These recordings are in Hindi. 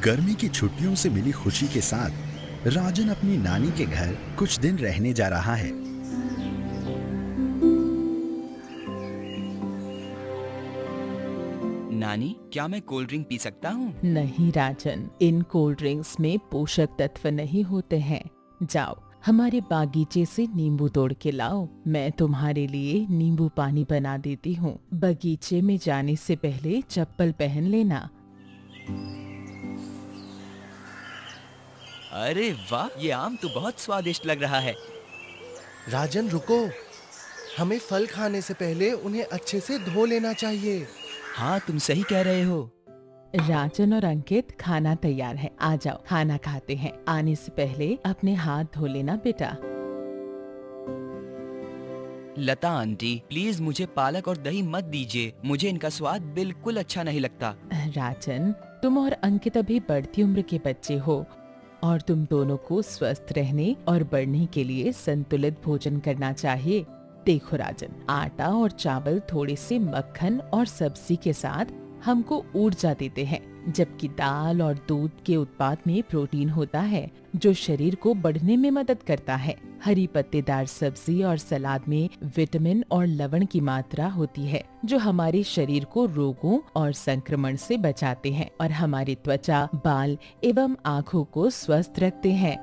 गर्मी की छुट्टियों से मिली खुशी के साथ राजन अपनी नानी के घर कुछ दिन रहने जा रहा है। नानी, क्या मैं कोल्ड ड्रिंक पी सकता हूँ? नहीं राजन, इन कोल्ड ड्रिंक्स में पोषक तत्व नहीं होते हैं। जाओ हमारे बागीचे से नींबू तोड़ के लाओ, मैं तुम्हारे लिए नींबू पानी बना देती हूँ। बगीचे में जाने से पहले चप्पल पहन लेना। अरे वाह, ये आम तो बहुत स्वादिष्ट लग रहा है। राजन रुको, हमें फल खाने से पहले उन्हें अच्छे से धो लेना चाहिए। हाँ, तुम सही कह रहे हो। राजन और अंकित, खाना तैयार है, आ जाओ खाना खाते हैं। आने से पहले अपने हाथ धो लेना बेटा। लता आंटी, प्लीज मुझे पालक और दही मत दीजिए, मुझे इनका स्वाद बिल्कुल अच्छा नहीं लगता। राजन, तुम और अंकित अभी बढ़ती उम्र के बच्चे हो और तुम दोनों को स्वस्थ रहने और बढ़ने के लिए संतुलित भोजन करना चाहिए। देखो राजन, आटा और चावल थोड़े से मक्खन और सब्जी के साथ हमको ऊर्जा देते हैं, जबकि दाल और दूध के उत्पाद में प्रोटीन होता है जो शरीर को बढ़ने में मदद करता है। हरी पत्तेदार सब्जी और सलाद में विटामिन और लवण की मात्रा होती है जो हमारे शरीर को रोगों और संक्रमण से बचाते हैं और हमारी त्वचा, बाल एवं आँखों को स्वस्थ रखते हैं।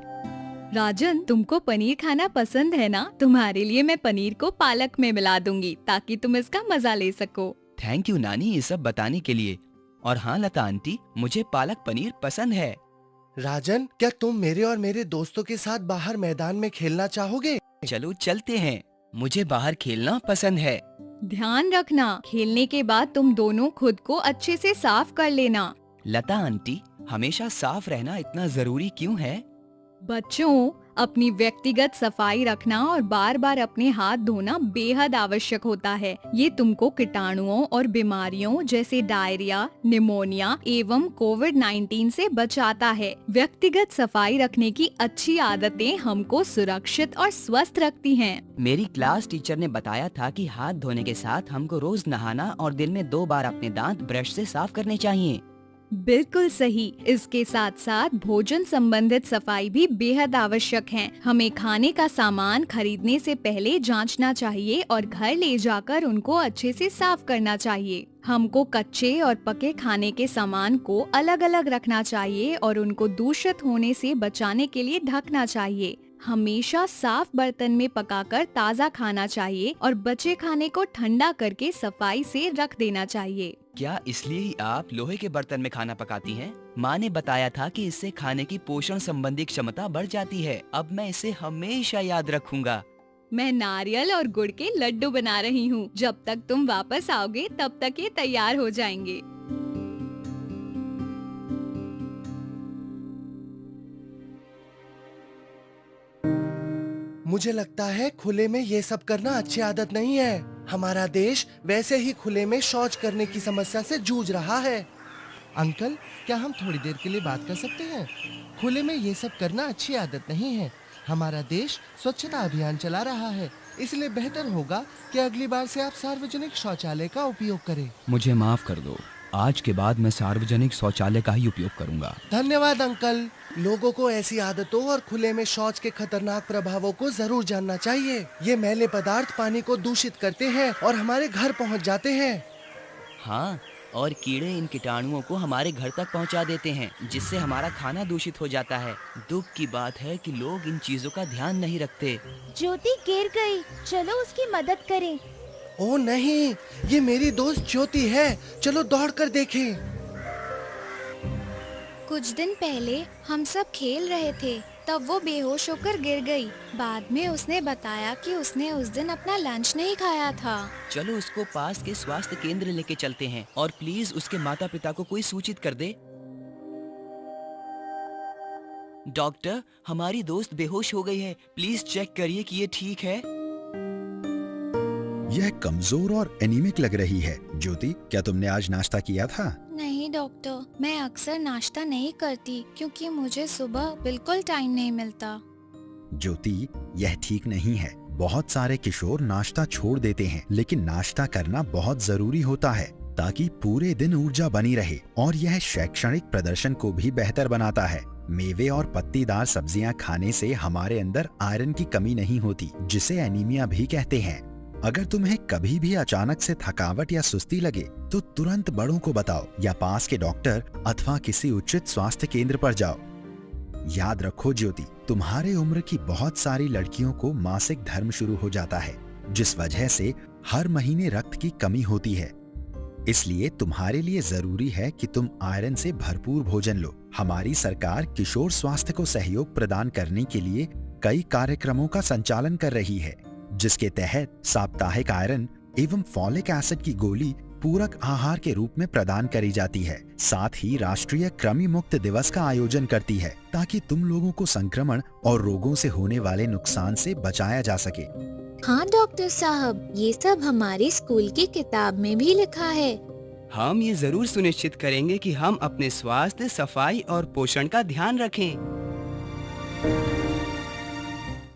राजन, तुमको पनीर खाना पसंद है ना? तुम्हारे लिए मैं पनीर को पालक में मिला दूंगी ताकि तुम इसका मजा ले सको। थैंक यू नानी, ये सब बताने के लिए। और हाँ लता आंटी, मुझे पालक पनीर पसंद है। राजन, क्या तुम मेरे और मेरे दोस्तों के साथ बाहर मैदान में खेलना चाहोगे? चलो चलते हैं, मुझे बाहर खेलना पसंद है। ध्यान रखना, खेलने के बाद तुम दोनों खुद को अच्छे से साफ कर लेना। लता आंटी, हमेशा साफ रहना इतना जरूरी क्यों है? बच्चों, अपनी व्यक्तिगत सफाई रखना और बार बार अपने हाथ धोना बेहद आवश्यक होता है। ये तुमको कीटाणुओं और बीमारियों जैसे डायरिया, निमोनिया एवं कोविड-19 से बचाता है। व्यक्तिगत सफाई रखने की अच्छी आदतें हमको सुरक्षित और स्वस्थ रखती हैं। मेरी क्लास टीचर ने बताया था कि हाथ धोने के साथ हमको रोज नहाना और दिन में 2 बार अपने दांत ब्रश से साफ करने चाहिए। बिल्कुल सही। इसके साथ साथ भोजन संबंधित सफाई भी बेहद आवश्यक है। हमें खाने का सामान खरीदने से पहले जांचना चाहिए और घर ले जाकर उनको अच्छे से साफ करना चाहिए। हमको कच्चे और पके खाने के सामान को अलग अलग रखना चाहिए और उनको दूषित होने से बचाने के लिए ढकना चाहिए। हमेशा साफ बर्तन में पकाकर ताज़ा खाना चाहिए और बचे खाने को ठंडा करके सफाई से रख देना चाहिए। क्या इसलिए ही आप लोहे के बर्तन में खाना पकाती हैं? माँ ने बताया था कि इससे खाने की पोषण संबंधी क्षमता बढ़ जाती है। अब मैं इसे हमेशा याद रखूंगा। मैं नारियल और गुड़ के लड्डू बना रही हूँ। जब तक तुम वापस आओगे तब तक ये तैयार हो जाएंगे। मुझे लगता है खुले में ये सब करना अच्छी आदत नहीं है। हमारा देश वैसे ही खुले में शौच करने की समस्या से जूझ रहा है। अंकल, क्या हम थोड़ी देर के लिए बात कर सकते हैं? खुले में ये सब करना अच्छी आदत नहीं है। हमारा देश स्वच्छता अभियान चला रहा है, इसलिए बेहतर होगा कि अगली बार से आप सार्वजनिक शौचालय का उपयोग करें। मुझे माफ कर दो, आज के बाद मैं सार्वजनिक शौचालय का ही उपयोग करूंगा। धन्यवाद अंकल। लोगों को ऐसी आदतों और खुले में शौच के खतरनाक प्रभावों को जरूर जानना चाहिए। ये मैले पदार्थ पानी को दूषित करते हैं और हमारे घर पहुंच जाते हैं। हाँ, और कीड़े इन कीटाणुओं को हमारे घर तक पहुंचा देते हैं, जिससे हमारा खाना दूषित हो जाता है। दुख की बात है कि लोग इन चीजों का ध्यान नहीं रखते। ज्योति गिर गई, चलो उसकी मदद करें। ओ नहीं, ये मेरी दोस्त ज्योति है, चलो दौड़कर देखें। कुछ दिन पहले हम सब खेल रहे थे, तब वो बेहोश होकर गिर गई। बाद में उसने बताया कि उसने उस दिन अपना लंच नहीं खाया था। चलो उसको पास के स्वास्थ्य केंद्र लेके चलते हैं और प्लीज उसके माता पिता को कोई सूचित कर दे। डॉक्टर, हमारी दोस्त बेहोश हो गई है, प्लीज चेक करिए कि ये ठीक है। यह कमजोर और एनीमिक लग रही है। ज्योति, क्या तुमने आज नाश्ता किया था? नहीं डॉक्टर, मैं अक्सर नाश्ता नहीं करती क्योंकि मुझे सुबह बिल्कुल टाइम नहीं मिलता। ज्योति, यह ठीक नहीं है। बहुत सारे किशोर नाश्ता छोड़ देते हैं, लेकिन नाश्ता करना बहुत जरूरी होता है। ताकि पूरे दिन ऊर्जा बनी रहे, और यह शैक्षणिक प्रदर्शन को भी बेहतर बनाता है। मेवे और पत्तीदार सब्जियां खाने से हमारे अंदर आयरन की कमी नहीं होती, जिसे एनीमिया भी कहते हैं। अगर तुम्हें कभी भी अचानक से थकावट या सुस्ती लगे तो तुरंत बड़ों को बताओ या पास के डॉक्टर अथवा किसी उचित स्वास्थ्य केंद्र पर जाओ। याद रखो ज्योति, तुम्हारे उम्र की बहुत सारी लड़कियों को मासिक धर्म शुरू हो जाता है, जिस वजह से हर महीने रक्त की कमी होती है। इसलिए तुम्हारे लिए जरूरी है कि तुम आयरन से भरपूर भोजन लो। हमारी सरकार किशोर स्वास्थ्य को सहयोग प्रदान करने के लिए कई कार्यक्रमों का संचालन कर रही है, जिसके तहत साप्ताहिक आयरन एवं फॉलिक एसिड की गोली पूरक आहार के रूप में प्रदान करी जाती है। साथ ही राष्ट्रीय कृमि मुक्त दिवस का आयोजन करती है, ताकि तुम लोगों को संक्रमण और रोगों से होने वाले नुकसान से बचाया जा सके। हाँ डॉक्टर साहब, ये सब हमारी स्कूल की किताब में भी लिखा है। हम ये जरूर सुनिश्चित करेंगे कि हम अपने स्वास्थ्य, सफाई और पोषण का ध्यान रखें।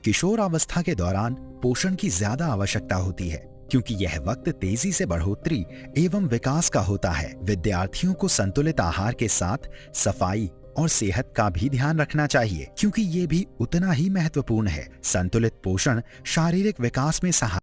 किशोरावस्था के दौरान पोषण की ज्यादा आवश्यकता होती है, क्योंकि यह वक्त तेजी से बढ़ोतरी एवं विकास का होता है। विद्यार्थियों को संतुलित आहार के साथ सफाई और सेहत का भी ध्यान रखना चाहिए, क्योंकि ये भी उतना ही महत्वपूर्ण है। संतुलित पोषण शारीरिक विकास में सहायक